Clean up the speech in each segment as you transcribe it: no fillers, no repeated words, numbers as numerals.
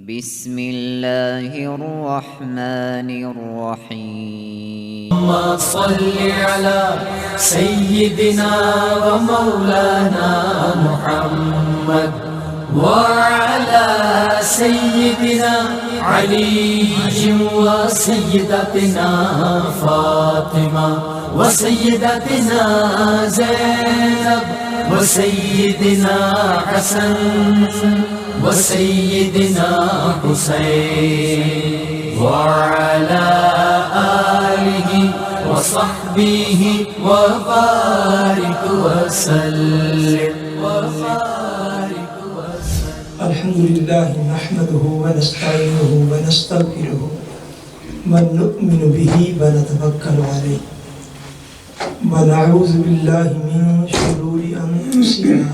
بسم الله الرحمن الرحيم. اللهم صل على سيدنا ومولانا محمد وعلى سيدنا علي وسيدتنا فاطمة وسيدتنا زينب وسيدنا حسن وسيدنا حسين وعلى آله وصحبه وبارك وسلم الحمد لله نحمده ونستعينه ونستغفره ونؤمن به ونتوكل عليه ونعوذ بالله من شرور أنفسنا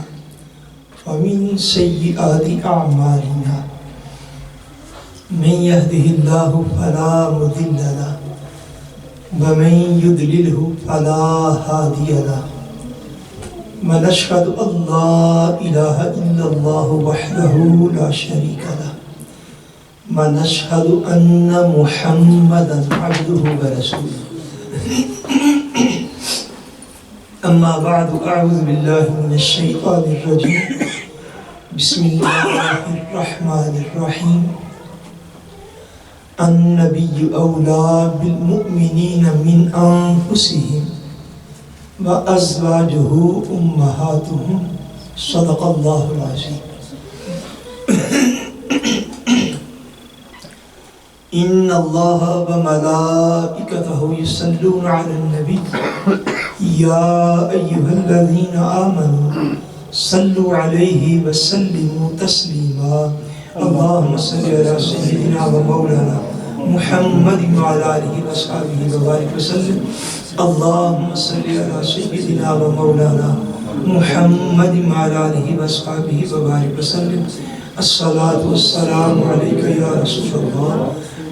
ومن سيئات أعمالنا من يهده الله فلا مضل له ومن يضلله فلا هادي له ونشهد أن لا إله إلا الله وحده لا شريك له ونشهد أن محمدا عبده ورسوله أما بعد أعوذ بالله من الشيطان الرجيم بسم الله الرحمن الرحيم النبي أولى بالمؤمنين من أنفسهم وأزواجه أمهاتهم صدق الله العظيم. إن الله وملائكته يصلون على النبي يا أيها الذين آمنوا صلوا عليه وسلموا تسليما. اللهم صل على سيدنا ومولانا محمد وعلى آله وصحبه وبارك وسلم. اللهم صل على سيدنا ومولانا محمد وعلى آله وصحبه وبارك وسلم. الصلاة والسلام عليك يا رسول الله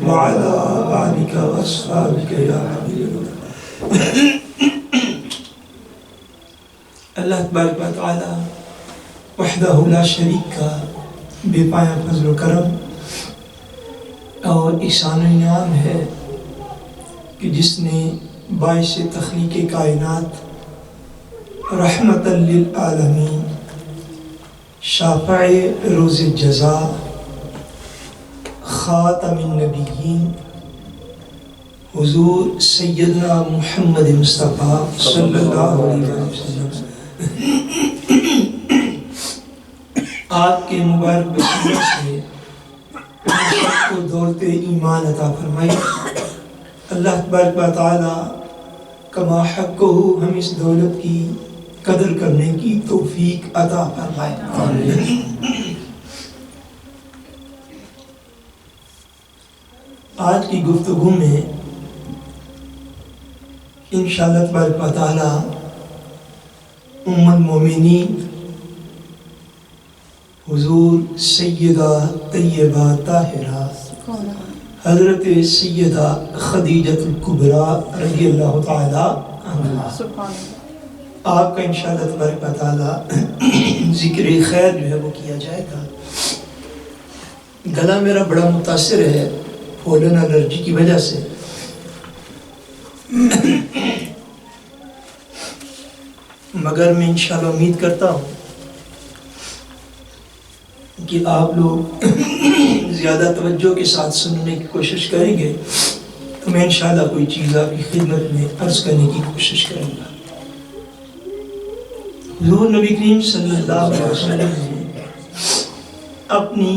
وعلى آلك وأصحابك يا حبيب الله. اللہ تبارک و تعالی وحدہ لا شریک کا بے پایا فضل و کرم اور احسان و انعام ہے کہ جس نے باعث تخلیق کائنات رحمت للعالمین شافع روز جزا خاتم النبیین حضور سیدنا محمد مصطفیٰ صلی اللہ علیہ وسلم آپ کے مبارک وسیلے سے سب کو دولت ایمان عطا فرمائی. اللہ تبارک و تعالی کما حقہ ہم اس دولت کی قدر کرنے کی توفیق عطا فرمائے. آج کی گفتگو میں انشاءاللہ تبارک و تعالی ام المومنین حضور سیدہ طیبہ طاہرہ حضرت سیدہ خدیجہ الکبریٰ رضی اللہ تعالی عنہا آپ کا انشاءاللہ تبارک و تعالی ذکر خیر جو ہے وہ کیا جائے گا. گلا میرا بڑا متاثر ہے پولن الرجی کی وجہ سے. مگر میں انشاءاللہ امید کرتا ہوں کہ آپ لوگ زیادہ توجہ کے ساتھ سننے کی کوشش کریں گے تو میں انشاءاللہ کوئی چیز آپ کی خدمت میں عرض کرنے کی کوشش کروں گا. حضور نبی کریم صلی اللہ علیہ وسلم نے اپنی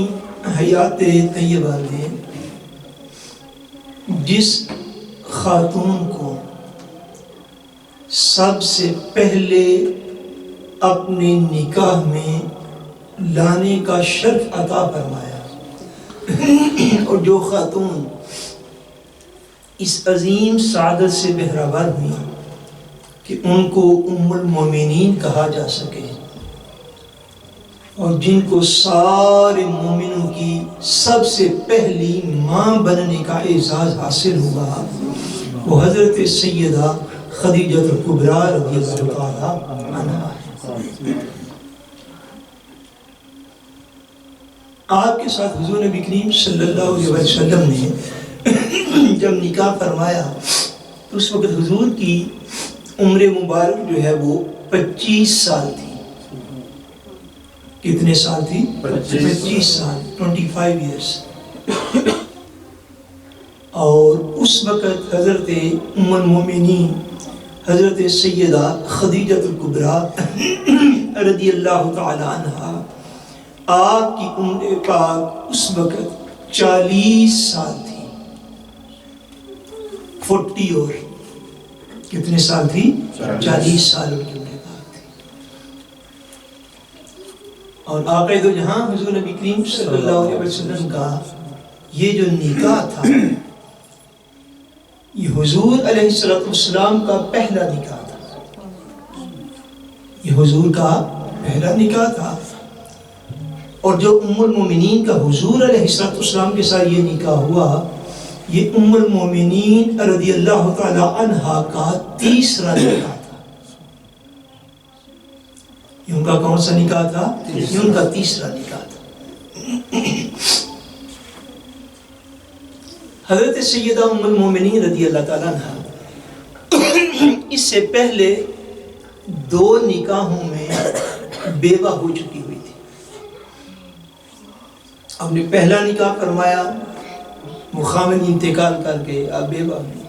حیات طیبہ میں جس خاتون کو سب سے پہلے اپنے نکاح میں لانے کا شرف عطا فرمایا اور جو خاتون اس عظیم سعادت سے بہرہور ہوئی کہ ان کو ام المومنین کہا جا سکے اور جن کو سارے مومنوں کی سب سے پہلی ماں بننے کا اعزاز حاصل ہوا وہ حضرت سیدہ خدیجہ الکبریٰ رضی اللہ عنہا. آپ کے ساتھ حضور نبی کریم صلی اللہ علیہ وسلم نے جب نکاح فرمایا تو اس وقت حضور کی عمر مبارک جو ہے وہ 25 سال تھی. کتنے سال تھی؟ 25 سال، 25 ایئرس. اور اس وقت حضرت ام المومنین حضرت سیدہ خدیجہ الکبریٰ رضی اللہ تعالی عنہ، آپ کی عمر پاک اس وقت 40 سال تھی. 40 اور کتنے سال تھی؟ 40 سال ان کی عمر پاک تھی. اور آقا دو جہاں حضور نبی کریم صلی اللہ علیہ وسلم کا یہ جو نکاح تھا، یہ حضور علیہ السلام کا پہلا نکاح تھا. یہ حضور کا پہلا نکاح تھا. اور جو ام المومنین کا حضور علیہ السلام کے ساتھ یہ نکاح ہوا، یہ ام المومنین رضی اللہ تعالی عنہا کا تیسرا نکاح تھا. یہ ان کا کون سا نکاح تھا؟ یہ ان کا تیسرا نکاح تھا. حضرت سیدہ ام المومنین رضی اللہ تعالیٰ عنہ اس سے پہلے 2 نکاحوں میں بیوہ ہو چکی ہوئی تھی. آپ نے پہلا نکاح فرمایا، وہ خاوند انتقال کر کے آپ بیوہ ہوئی.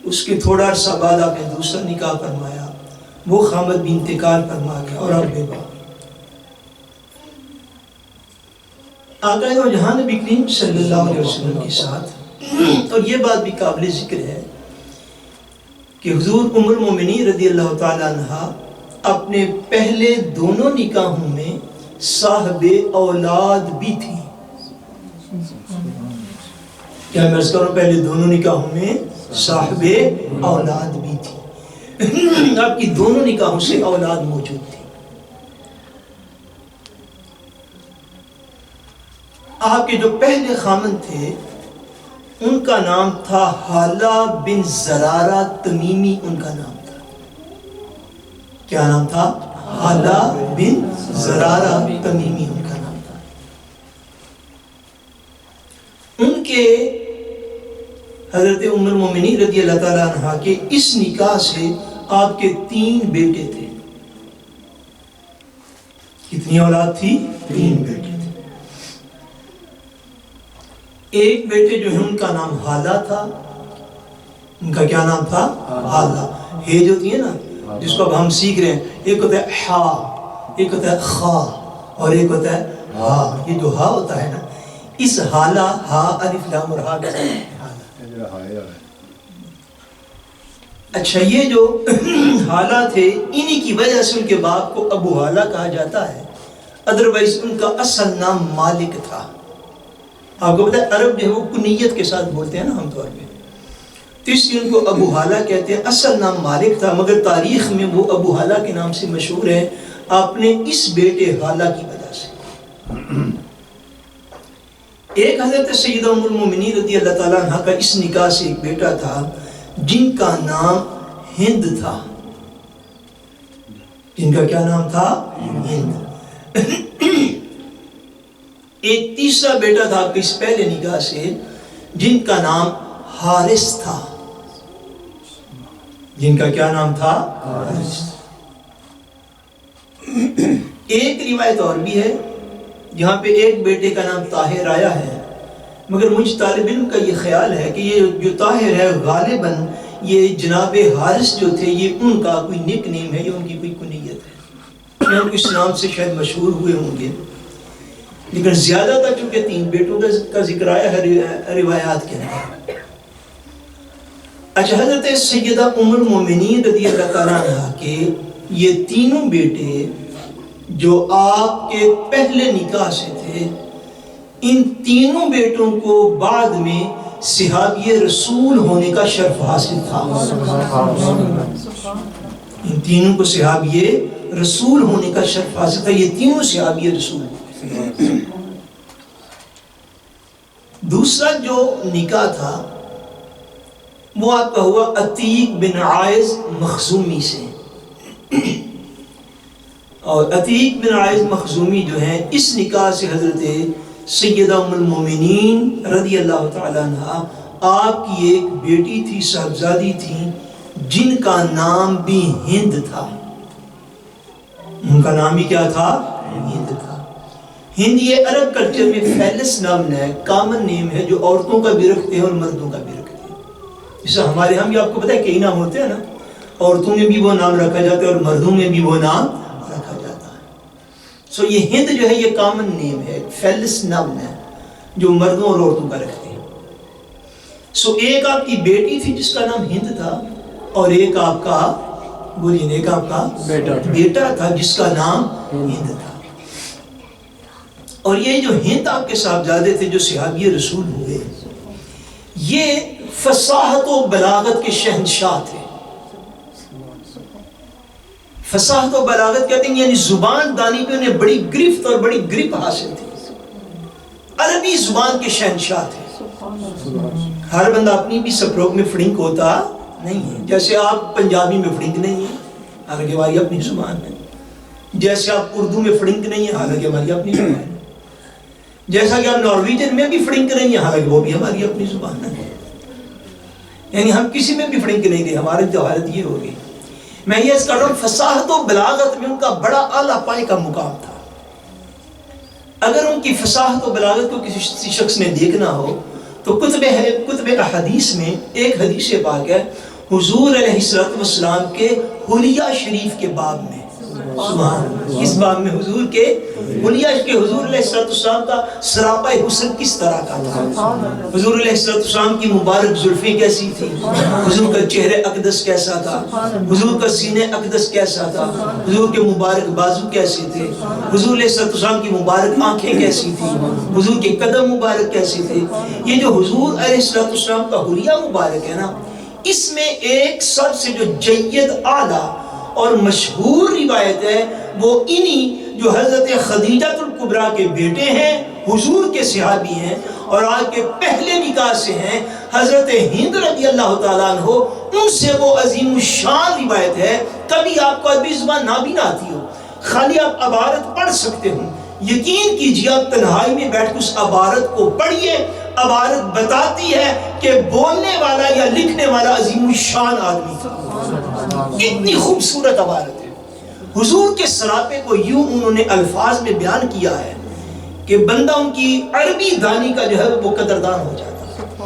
اس کے تھوڑا عرصہ بعد آپ نے دوسرا نکاح فرمایا، وہ خاوند بھی انتقال فرما گیا اور آپ بیوہ. آقا دو جہاں نبی کریم صلی اللہ علیہ وسلم کے ساتھ، اور یہ بات بھی قابل ذکر ہے کہ حضور ام المومنین رضی اللہ تعالی عنہ اپنے پہلے دونوں نکاحوں میں صاحب اولاد بھی تھی. کیا میں عرض کروں؟ پہلے دونوں نکاحوں میں صاحب اولاد بھی تھی. آپ کی دونوں نکاحوں سے اولاد موجود تھی. آپ کے جو پہلے خامن تھے ان کا نام تھا حالہ بن زرارہ تمیمی. ان کا نام تھا، کیا نام تھا؟ حالہ بن زرارہ تمیمی ان کا نام تھا. ان کے حضرت ام المومنین رضی اللہ تعالیٰ عنہ کے اس نکاح سے آپ کے 3 بیٹے تھے. کتنی اولاد تھی؟ 3 بیٹے. ایک بیٹے جو ہے ان کا نام حالہ تھا. ان کا کیا نام تھا؟ حالہ. ہے جو ہوتی ہے نا جس کو اب ہم سیکھ رہے ہیں، ایک ہوتا ہے حا، ایک ہوتا ہے خا، اور ایک ہوتا ہے ہا. یہ جو ہا ہوتا ہے نا، اس حالہ، ہا الف لام اور ہا کے ساتھ. اچھا، یہ جو حالہ تھے انہی کی وجہ سے ان کے باپ کو ابو حالہ کہا جاتا ہے. ادروائز ان کا اصل نام مالک تھا. آپ کو پتہ ہے عرب جو ہے وہ کنیت کے ساتھ بولتے ہیں نا عام طور پہ، تو اس لیے ان کو ابو حالہ کہتے ہیں. اصل نام مالک تھا، مگر تاریخ میں وہ ابو حالہ کے نام سے مشہور ہے اپنے اس بیٹے حالہ کی وجہ سے. ایک حضرت سیدہ ام المومنین رضی اللہ تعالیٰ عنہ کا اس نکاح سے ایک بیٹا تھا جن کا نام ہند تھا. جن کا کیا نام تھا؟ ہند. ایک تیسرا بیٹا تھا آپ کے اس پہلے نکاح سے جن کا نام حارث تھا. جن کا کیا نام تھا؟ حارث. ایک روایت اور بھی ہے جہاں پہ ایک بیٹے کا نام طاہر آیا ہے، مگر مجھ طالب علم کا یہ خیال ہے کہ یہ جو طاہر ہے غالباً یہ جناب حارث جو تھے یہ ان کا کوئی نک نیم ہے یا ان کی کوئی کنیت ہے، یا ان کو اس نام سے شاید مشہور ہوئے ہوں گے. لیکن زیادہ تر چونکہ 3 بیٹوں کا ذکر آیا ہے روایات کے اندر. اچھا، حضرت سیدہ ام المومنین رضی اللہ تعالیٰ عنہ کے یہ تینوں بیٹے جو آپ کے پہلے نکاح سے تھے، ان تینوں بیٹوں کو بعد میں صحابی رسول ہونے کا شرف حاصل تھا. ان تینوں کو صحابی رسول ہونے کا شرف حاصل تھا. یہ تینوں صحابی رسول. دوسرا جو نکاح تھا وہ آپ کا ہوا عتیق بن عائز مخزومی سے. اور عتیق بن عائض مخزومی جو ہیں اس نکاح سے حضرت سیدہ ام المومنین رضی اللہ تعالیٰ عنہ آپ کی ایک بیٹی تھی، صاحبزادی تھی، جن کا نام بھی ہند تھا. ان کا نام بھی کیا تھا؟ ہند تھا. ہند یہ عرب کلچر میں فیلس نام ہے، کامن نیم ہے جو عورتوں کا بھی رکھتے ہیں اور مردوں کا بھی رکھتے ہیں. جیسے ہمارے ہم بھی آپ کو پتہ ہے کئی نام ہوتے ہیں نا، عورتوں میں بھی وہ نام رکھا جاتا ہے اور مردوں میں بھی وہ نام رکھا جاتا ہے. سو یہ ہند جو ہے یہ کامن نیم ہے، فیلس نام ہے جو مردوں اور عورتوں کا رکھتے ہیں. سو ایک آپ کی بیٹی تھی جس کا نام ہند تھا، اور ایک آپ کا بولیے ایک آپ کا بیٹا تھا جس کا نام ہند تھا. اور یہ جو ہند آپ کے صاحبزادے تھے جو صحابی رسول ہوئے، یہ فصاحت و بلاغت کے شہنشاہ تھے. فصاحت و بلاغت کہتے ہیں یعنی زبان دانی پہ انہیں بڑی گرفت اور بڑی گرپ حاصل تھی. عربی زبان کے شہنشاہ تھے. ہر بندہ اپنی بھی سپروک میں فرنک ہوتا نہیں ہے. جیسے آپ پنجابی میں فرنک نہیں ہیں حالانکہ ہماری اپنی زبان ہے. جیسے آپ اردو میں فرنک نہیں ہیں حالانکہ ہماری اپنی زبان ہے. جیسا کہ آپ نارویجن میں بھی فرنک نہیں ہیں حالانکہ وہ بھی ہماری اپنی زبان ہے. یعنی ہم کسی میں بھی فرنک نہیں تھے. ہماری تو حالت یہ ہوگی. میں یہ کر رہا ہوں فصاحت و بلاغت میں ان کا بڑا اعلیٰ پائے کا مقام تھا. اگر ان کی فصاحت و بلاغت کو کسی شخص نے دیکھنا ہو تو کتب احادیث میں ایک حدیث پاک ہے حضور علیہ السلام کے حلیہ شریف کے باب میں. سبحان اللہ. اس باب میں حضور کے حلیہ کے حضور علیہ السلام کا سراپا حسن کس طرح کا تھا. حضور علیہ السلام کی مبارک زلفیں کیسی تھی، حضور کا چہرہ اقدس کیسا تھا، حضور کا سینہ اقدس کیسا تھا، حضور کے مبارک بازو کیسے تھے، حضور علیہ السلام کی مبارک آنکھیں کیسی تھی، حضور کے قدم مبارک کیسے تھے. یہ جو حضور علیہ السلام کا حلیہ مبارک ہے نا، اس میں ایک سب سے جو جید اعلیٰ اور مشہور روایت ہے وہ انہی جو حضرت خدیجہ الکبریٰ کے بیٹے ہیں، حضور کے صحابی ہیں اور آج کے پہلے نکاح سے ہیں، حضرت ہند رضی اللہ تعالیٰ عنہ. ان سے وہ عظیم الشان روایت ہے. کبھی آپ کو عربی زبان نہ بھی نہ آتی ہو، خالی آپ عبارت پڑھ سکتے ہو، یقین کیجیے آپ تنہائی میں بیٹھ کے اس عبارت کو پڑھیے. عبارت بتاتی ہے کہ بولنے والا یا لکھنے والا عظیم الشان آدمی تھا. اتنی خوبصورت عبارت ہے. حضور کے سراپے کو یوں انہوں نے الفاظ میں بیان کیا ہے کہ بندہ ان کی عربی دانی کا جو ہے وہ قدردان ہو جاتا ہے.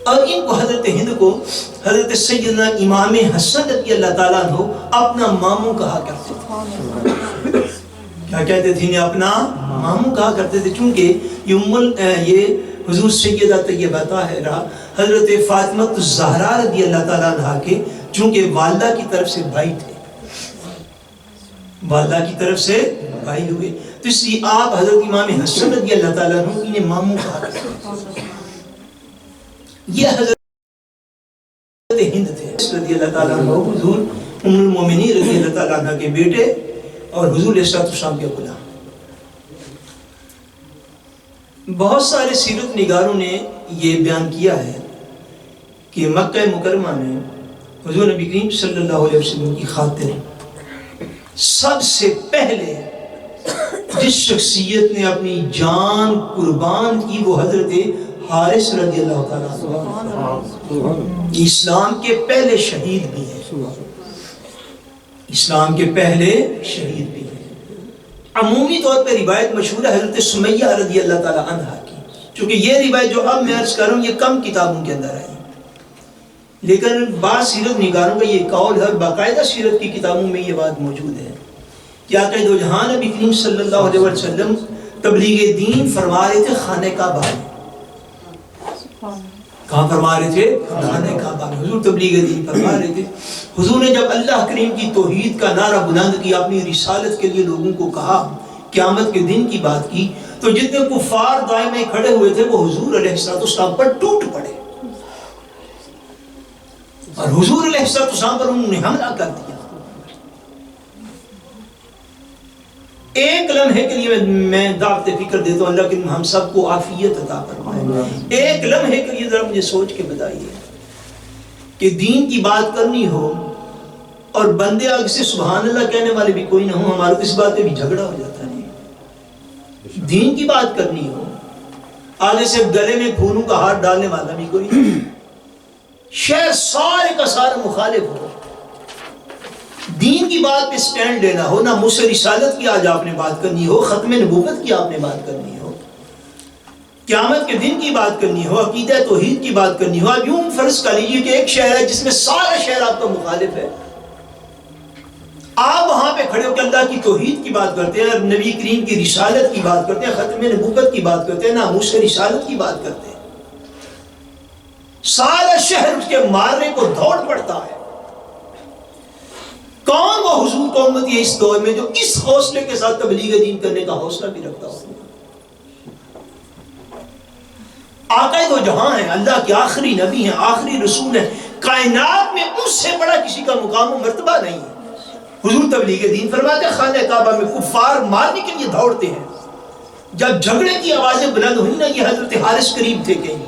اور ان کو حضرت ہند کو حضرت سیدنا امام حسن رضی اللہ تعالیٰ عنہ اپنا ماموں کہا کرتے تھے. کیا کہتے تھے؟ انہیں اپنا ماموں کہا کرتے تھے، چونکہ یہ حضور سیدہ طیبہ طاہرہ حضرت فاطمہ الزہرا رضی اللہ تعالیٰ عنہ کے چونکہ والدہ کی طرف سے بھائی تھے، والدہ کی طرف سے بھائی ہوئے، تو اس لیے آپ حضرت امام حسن رضی اللہ تعالیٰ عنہ انہیں ماموں کہا کرتے تھے. یہ حضرت ہند تھے رضی اللہ تعالیٰ عنہ، حضور ام المومنین رضی اللہ تعالیٰ عنہ کے بیٹے اور حضور علیہ السلام کے غلام. بہت سارے سیرت نگاروں نے یہ بیان کیا ہے کہ مکہ مکرمہ میں حضور نبی کریم صلی اللہ علیہ وسلم کی خاطر سب سے پہلے جس شخصیت نے اپنی جان قربان کی وہ حضرت حارث رضی اللہ تعالیٰ عنہ. اسلام کے پہلے شہید بھی ہیں، اسلام کے پہلے شہید بھی ہیں. عمومی طور پہ روایت مشہور ہے حضرت سمیہ رضی اللہ تعالیٰ عنہ کی، چونکہ یہ روایت جو اب میں عرض کر رہا ہوں یہ کم کتابوں کے اندر آئی، لیکن بعض سیرت نگاروں کا یہ قول ہے، باقاعدہ سیرت کی کتابوں میں یہ بات موجود ہے کہ آقا دو جہان نبی کریم صلی اللہ علیہ وسلم تبلیغ دین فرما رہے تھے خانہ کعبہ میں. کہاں فرما رہے تھے؟ خانہ کعبہ میں. حضور تبلیغ دین فرما رہے تھے. حضور نے جب اللہ کریم کی توحید کا نعرہ بلند کیا، اپنی رسالت کے لیے لوگوں کو کہا، قیامت کے دن کی بات کی، تو جتنے کفار دائمے کھڑے ہوئے تھے وہ حضور علیہ السلام پر ٹوٹ پڑے اور حضور علیہ السلام پر انہوں نے حملہ کر دیا. ایک لمحے کے لیے میں دعوت فکر دیتا ہوں، اللہ کہ ہم سب کو عافیت عطا فرمائے. ایک لمحے کے لیے ذرا مجھے سوچ کے بتائیے کہ دین کی بات کرنی ہو اور بندے آگے سے سبحان اللہ کہنے والے بھی کوئی نہ ہوں، ہمارے کو اس بات پہ بھی جھگڑا ہو جاتا ہے. دین کی بات کرنی ہو، آگے سے گلے میں پھولوں کا ہاتھ ڈالنے والا بھی کوئی نہیں. شہر سارے کا سارا مخالف ہو. دین کی بات پہ سٹینڈ لینا ہو، نہ موسیٰ رسالت کی آج آپ نے بات کرنی ہو، ختم نبوت کی آپ نے بات کرنی ہو، قیامت کے دن کی بات کرنی ہو، عقیدہ توحید کی بات کرنی ہو. اب یوں فرض کر لیجیے کہ ایک شہر ہے جس میں سارا شہر آپ کا مخالف ہے. آپ وہاں پہ کھڑے ہو کہ اللہ کی توحید کی بات کرتے ہیں، نبی کریم کی رسالت کی بات کرتے ہیں، ختم نبوت کی بات کرتے ہیں، ناموس رسالت کی بات کرتے ہیں. سارا شہر اس کے مارنے کو دوڑ پڑتا ہے. کون وہ حضور کا امتی ہے اس دور میں جو اس حوصلے کے ساتھ تبلیغ دین کرنے کا حوصلہ بھی رکھتا ہو؟ آقا دو جہاں ہیں، اللہ کے آخری نبی ہیں، آخری رسول ہیں، کائنات میں ان سے بڑا کسی کا مقام و مرتبہ نہیں ہے. حضور تبلیغ دین فرماتے ہیں خانہ کعبہ میں کفار مارنے کے لیے دوڑتے ہیں. جب جھگڑے کی آوازیں بلند ہوئی نا، یہ حضرت حارث قریب تھے کہیں،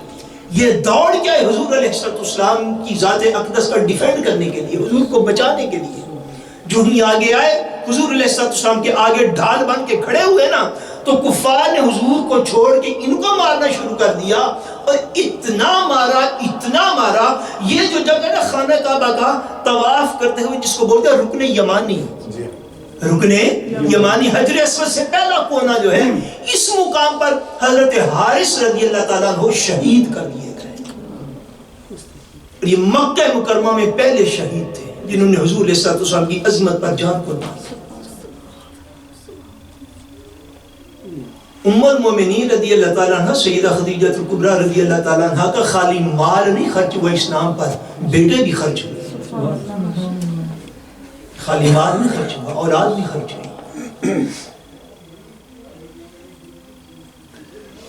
یہ دوڑ کیا ہے حضور علیہ السلام کی ذات اقدس کا ڈیفینڈ کرنے کے لیے، حضور کو بچانے کے لیے. جو ہی آگے آئے حضور علیہ السلام کے آگے ڈھال بن کے کھڑے ہوئے نا، تو کفار نے حضور کو چھوڑ کے ان کو مارنا شروع کر دیا. اور اتنا مارا یہ جو جگہ نا خانہ کعبہ کا طواف کرتے ہوئے جس کو بولتے ہیں رکن یمانی، رکن یمانی حجر اسود سے پہلا کونا جو ہے، اس مقام پر حضرت حارث رضی اللہ تعالیٰ عنہ شہید کر دیے گئے. اور یہ مکہ مکرمہ میں پہلے شہید تھے جنہوں نے حضور علیہ السلام کی عظمت پر جان قربان کی. ام المومنین رضی اللہ تعالیٰ عنہ سیدہ خدیجہ الکبریٰ رضی اللہ تعالیٰ عنہ کا خالی مال نہیں خرچ ہوا اسلام پر، بیٹے بھی خرچ ہوئے. خالی مال نہیں خرچ ہوا، اولاد بھی خرچ ہوئی.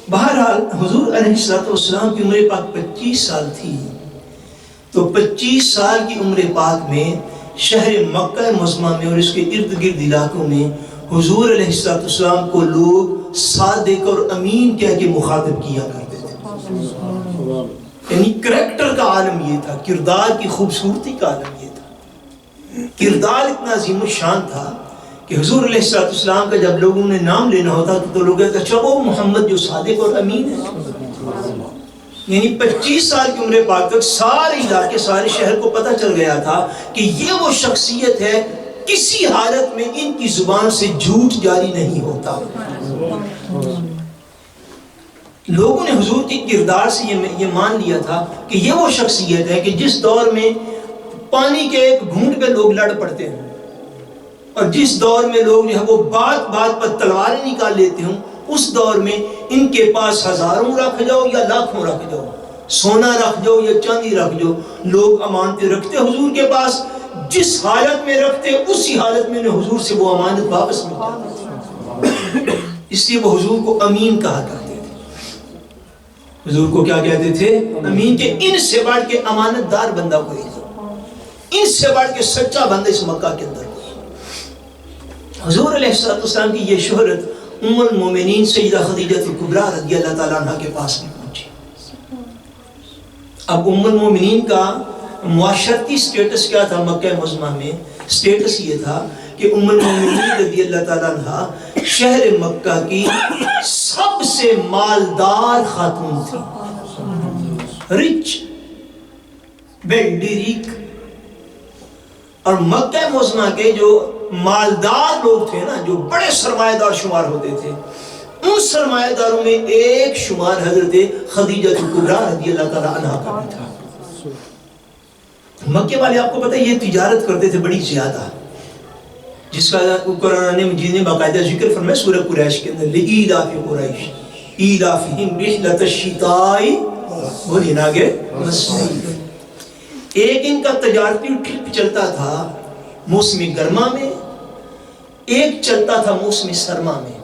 بہرحال حضور علیہ السلام کی عمر پاک 25 سال تھی. تو 25 سال کی عمر پاک میں شہر مکہ معظمہ میں اور اس کے ارد گرد علاقوں میں حضور علیہ السلام کو لوگ صادق اور امین کہہ کے مخاطب کیا کرتے تھے. یعنی کریکٹر کا عالم یہ تھا، کردار کی خوبصورتی کا عالم یہ تھا. کردار اتنا عظیم الشان تھا کہ حضور علیہ السلام کا جب لوگوں نے نام لینا ہوتا تو لوگ کہتے اچھا وہ محمد جو صادق اور امین ہے. یعنی 25 سال کی عمر پاک تک سارے علاقے سارے شہر کو پتہ چل گیا تھا کہ یہ وہ شخصیت ہے، کسی حالت میں ان کی زبان سے جھوٹ جاری نہیں ہوتا. لوگوں نے حضور کی کردار سے یہ مان لیا تھا کہ یہ وہ شخصیت ہے کہ جس دور میں پانی کے ایک گھونٹ پہ لوگ لڑ پڑتے ہیں، اور جس دور میں لوگ جو ہے وہ بات بات پر تلواریں نکال لیتے ہوں، اس دور میں ان کے پاس ہزاروں رکھ جاؤ یا لاکھوں رکھ جاؤ، سونا رکھ جاؤ یا چاندی رکھ جاؤ، لوگ امانتیں رکھتے حضور کے پاس. جس حالت میں رکھتے اسی حالت میں حضور سے وہ امانت واپس مل جاتی. اس لیے وہ حضور کو امین کہا کرتے تھے. حضور کو کیا کہتے تھے؟ امین. کہ ان سے بڑھ کے امانت دار بندہ کوئی نہیں، ان سے بڑھ کے سچا بندہ اس مکہ کے اندر کوئی. حضور علیہ السلام کی یہ شہرت ام المومنین سیدہ خدیجہ الکبریٰ رضی اللہ تعالیٰ عنہ کے پاس بھی پہنچی. اب ام المومنین کا معاشرتی سٹیٹس کیا تھا مکہ معظمہ میں؟ سٹیٹس یہ تھا کہ ام المومنین رضی اللہ تعالیٰ عنہ شہر مکہ کی سب سے مالدار خاتون تھی. Rich, ویلڈی rack. اور مکہ معظمہ کے جو مالدار لوگ تھے نا، جو بڑے سرمایہ دار شمار ہوتے تھے، ان سرمایہ داروں میں ایک شمار حضرت خدیجہ الکبریٰ رضی اللہ تعالیٰ عنہ کا بھی تھا. مکے والے آپ کو پتہ ہے یہ تجارت کرتے تھے بڑی زیادہ، جس کا قرآن مجید نے باقاعدہ ذکر فرمایا سورہ قریش کے اندر، لِإِيلَافِ قُرَيْشٍ إِيلَافِهِمْ رِحْلَةَ الشِّتَاءِ وَالصَّيْفِ. ایک ان کا تجارتی ٹرپ چلتا تھا موسم گرما میں، ایک چلتا تھا موسم سرما میں.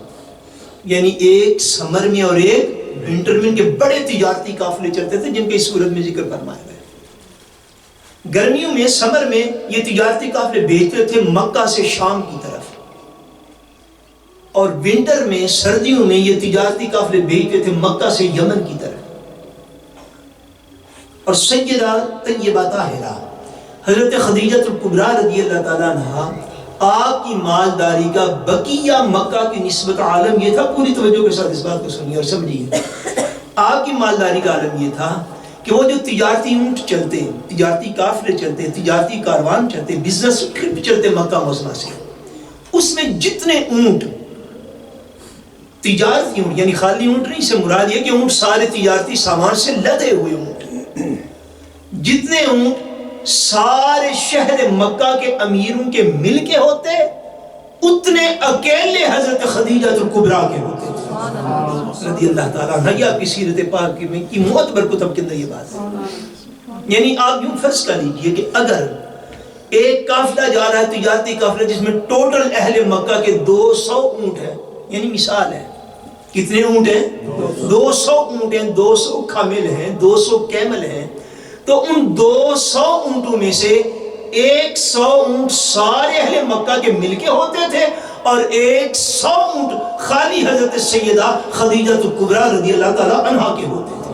یعنی ایک سمر میں اور ایک ونٹر میں. کے بڑے تجارتی قافلے چلتے تھے جن کے اس صورت میں ذکر فرمایا گیا. گرمیوں میں، سمر میں یہ تجارتی قافلے بھیجتے تھے مکہ سے شام کی طرف، اور ونٹر میں، سردیوں میں یہ تجارتی قافلے بھیجتے تھے مکہ سے یمن کی طرف. اور سیدہ طیبہ طاہرہ حضرت خدیجہ الکبریٰ رضی اللہ تعالیٰ عنہ، آپ کی مالداری کا بقیہ مکہ کی نسبت عالم یہ تھا، پوری توجہ کے ساتھ اس بات کو سنیے اور سمجھیے، آپ کی مالداری کا عالم یہ تھا کہ وہ جو تجارتی اونٹ چلتے، تجارتی قافلے چلتے، تجارتی کاروان چلتے، بزنس ٹرپ چلتے مکہ معظمہ سے، اس میں جتنے اونٹ تجارتی اونٹ، یعنی خالی اونٹ نہیں، سے مراد یہ کہ اونٹ سارے تجارتی سامان سے لدے ہوئے اونٹ، جتنے اونٹ سارے شہر مکہ کے امیروں کے مل کے ہوتے، اتنے اکیلے حضرت خدیجہ الکبریٰ کے ہوتے رضی اللہ تعالیٰ عنہ۔ یہ آپ کی سیرت پاک کی معتبر کتب کے اندر یہ بات ہے۔ یعنی آپ یوں فرض کر لیجئے کہ اگر ایک قافلہ جا رہا ہے تجارتی قافلہ جس میں ٹوٹل اہل مکہ کے 200 اونٹ ہیں، یعنی مثال ہے، کتنے اونٹ ہیں؟ 200 اونٹ ہیں، 200 کھامل ہیں، 200 کیمل ہیں، تو ان 200 اونٹوں میں سے 100 اونٹ سارے اہل مکہ کے مل کے ہوتے تھے اور 100 اونٹ خالی حضرت سیدہ خدیجہ الکبریٰ رضی اللہ تعالیٰ عنہا کے ہوتے تھے۔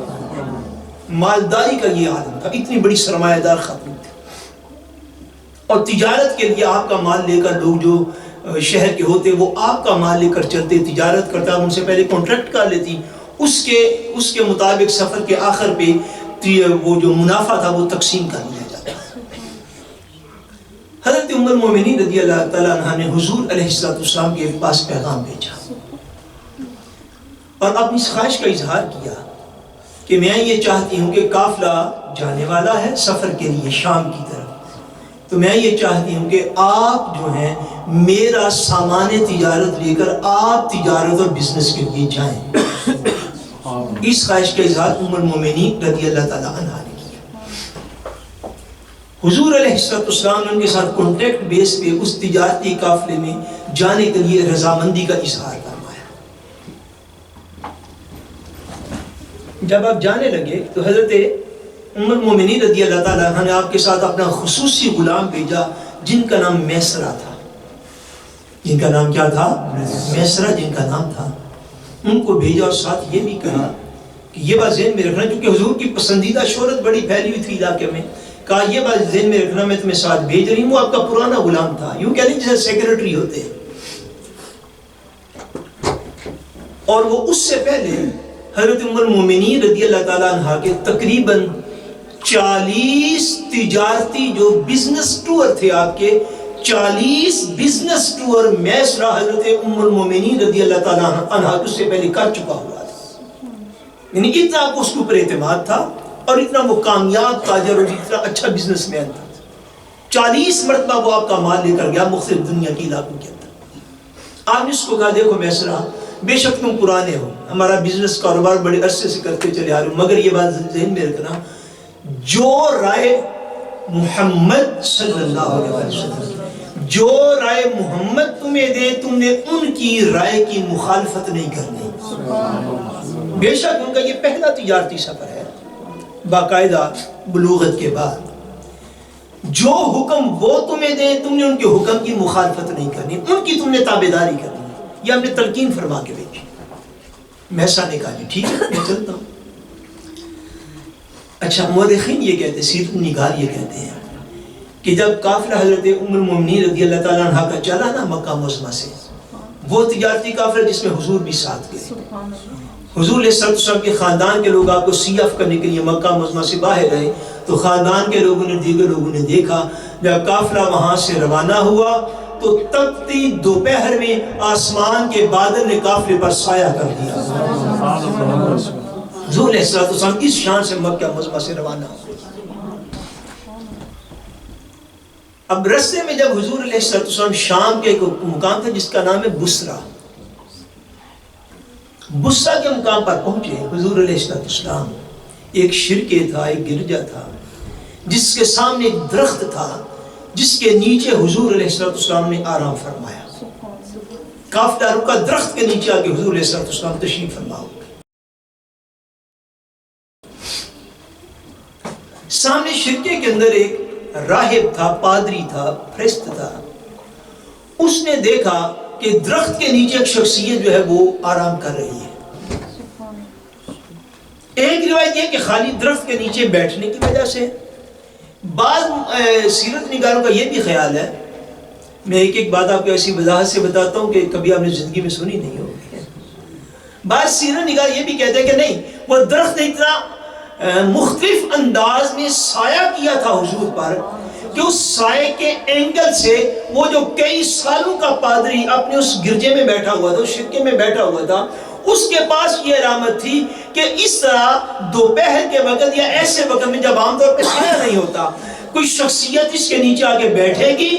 مالداری کا یہ عالم تھا، اتنی بڑی سرمایہ دار خاتون تھی، اور تجارت کے لیے آپ کا مال لے کر لوگ جو شہر کے ہوتے وہ آپ کا مال لے کر چلتے، تجارت کرتا، ان سے پہلے کانٹریکٹ کر لیتی، اس کے مطابق سفر کے آخر پہ وہ جو منافع تھا وہ تقسیم کر لیا جاتا۔ حضرت ام المومنین رضی اللہ تعالیٰ عنہ نے حضور علیہ السلام کے پاس پیغام بھیجا اور اپنی خواہش کا اظہار کیا کہ میں یہ چاہتی ہوں کہ قافلہ جانے والا ہے سفر کے لیے شام کی طرف، تو میں یہ چاہتی ہوں کہ آپ جو ہیں میرا سامان تجارت لے کر آپ تجارت اور بزنس کے لیے جائیں۔ اس خواہش کا اظہار ام المومنین رضی اللہ تعالیٰ عنہ نے کیا۔ حضور علیہ السلام نے ان کے ساتھ کانٹیکٹ بیس پہ اس تجارتی قافلے میں جانے کے لیے رضامندی کا اظہار فرمایا۔ جب آپ جانے لگے تو حضرت ام المومنین رضی اللہ تعالیٰ عنہ نے آپ کے ساتھ اپنا خصوصی غلام بھیجا جن کا نام میسرہ تھا۔ جن کا نام کیا تھا؟ میسرہ جن کا نام تھا، ان کو بھیجا اور ساتھ یہ بھی کہا کہ یہ بات ذہن میں رکھنا، کیونکہ حضور کی پسندیدہ شہرت بڑی پھیلی ہوئی تھی علاقے میں، کہا یہ بات ذہن میں رکھنا میں تمہیں ساتھ بھیج رہی ہوں، وہ آپ کا پرانا غلام تھا، یوں کہہ لیں جیسے سیکریٹری ہوتے ہیں، اور وہ اس سے پہلے حضرت ام المومنین رضی اللہ تعالیٰ عنہ کے تقریباً 40 تجارتی جو بزنس ٹور تھے، آپ کے 40 بزنس ٹور میسرہ حضرت ام المومنین رضی اللہ تعالیٰ عنہ اس سے پہلے کر چکا ہوا تھا، یعنی اتنا آپ کو اس کے اوپر اعتماد تھا اور اتنا وہ کامیاب تاجر اور اتنا اچھا بزنس مین تھا۔ 40 مرتبہ وہ آپ کا مال لے کر گیا مختلف دنیا کی علاقوں کے اندر۔ آپ نے اس کو کہا دیکھو میسرہ، بے شک تم پرانے ہو، ہمارا بزنس کاروبار بڑے عرصے سے کرتے چلے آ رہے ہو، مگر یہ بات ذہن میں رکھنا، جو رائے محمد صلی اللہ علیہ وسلم، جو رائے محمد تمہیں دے تم نے ان کی رائے کی مخالفت نہیں کرنی۔ بے شک ان کا یہ پہلا تجارتی سفر ہے باقاعدہ بلوغت کے بعد، جو حکم وہ تمہیں دے تم نے ان کے حکم کی مخالفت نہیں کرنی، ان کی تم نے تابعداری کرنی۔ یہ ہم نے تلقین فرما کے بھیجی۔ میسرہ نے کہا جی ٹھیک ہے میں چلتا ہوں۔ اچھا، مورخین یہ کہتے ہیں، سیرت نگار یہ کہتے ہیں کہ جب قافلہ حضرت ام المومنین رضی اللہ تعالیٰ عنہ کا چلا نا مکہ معظمہ سے، وہ تجارتی قافلہ جس میں حضور بھی ساتھ گئے، حضور علیہ السلام کے خاندان کے لوگ آپ کو سی آف کرنے کے لیے مکہ معظمہ سے باہر رہے، تو خاندان کے لوگوں نے، دیگر لوگوں نے دیکھا جب قافلہ وہاں سے روانہ ہوا تو تپتی دوپہر میں آسمان کے بادل نے قافلے پر سایہ کر دیا۔ حضور علیہ السلام اس شان سے مکہ معظمہ سے روانہ ہوئے۔ اب رستے میں جب حضور علیہ السلام شام کے ایک مقام تھا جس کا نام ہے بصرہ، بصرہ کے مقام پر پہنچے، حضور علیہ السلام ایک شرکے تھا، ایک گرجا تھا جس کے سامنے ایک درخت تھا جس کے نیچے حضور علیہ السلام نے آرام فرمایا۔ قافلہ رکا، درخت کے نیچے آگے حضور علیہ السلام تشریف فرما ہو گئے۔ سامنے شرکے کے اندر ایک راہب تھا، پادری تھا، پریست تھا، اس نے دیکھا کہ درخت کے نیچے ایک شخصیت جو ہے وہ آرام کر رہی ہے۔ ایک روایت یہ کہ خالی درخت کے نیچے بیٹھنے کی وجہ سے، بعض سیرت نگاروں کا یہ بھی خیال ہے، میں ایک ایک بات آپ کو ایسی وضاحت سے بتاتا ہوں کہ کبھی آپ نے زندگی میں سنی نہیں ہوگی. بعض سیرت نگار یہ بھی کہتے ہیں کہ نہیں، وہ درخت نے اتنا مختلف انداز میں سایہ کیا تھا حضور پر کہ اس سائے کے اینگل سے وہ جو کئی سالوں کا پادری اپنے اس گرجے میں بیٹھا ہوا تھا، اس شرکے میں بیٹھا ہوا تھا، اس کے پاس یہ علامت تھی کہ اس طرح دوپہر کے وقت یا ایسے وقت میں جب عام طور پہ سایہ نہیں ہوتا، کوئی شخصیت اس کے نیچے آ کے بیٹھے گی،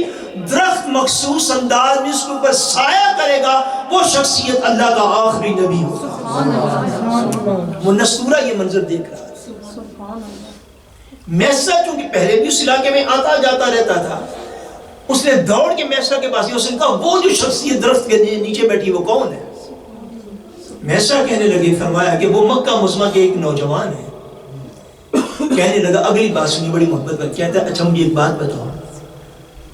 درخت مخصوص انداز میں اس کے اوپر سایہ کرے گا، وہ شخصیت اللہ کا آخری نبی ہوگا. وہ نستورہ یہ منظر دیکھ رہا تھا. میسا چونکہ پہلے بھی اس علاقے میں آتا جاتا رہتا تھا، اس نے دوڑ کے میسا کے پاس اس نے کہا وہ جو شخصیت درخت کے نیچے بیٹھی وہ کون ہے؟ میسا کہنے لگے، فرمایا کہ وہ مکہ مزمہ کے ایک نوجوان ہے. کہنے لگا، اگلی بات سنی بڑی محبت پر، کہتا ہے اچھا مجھے ایک بات بتاؤ،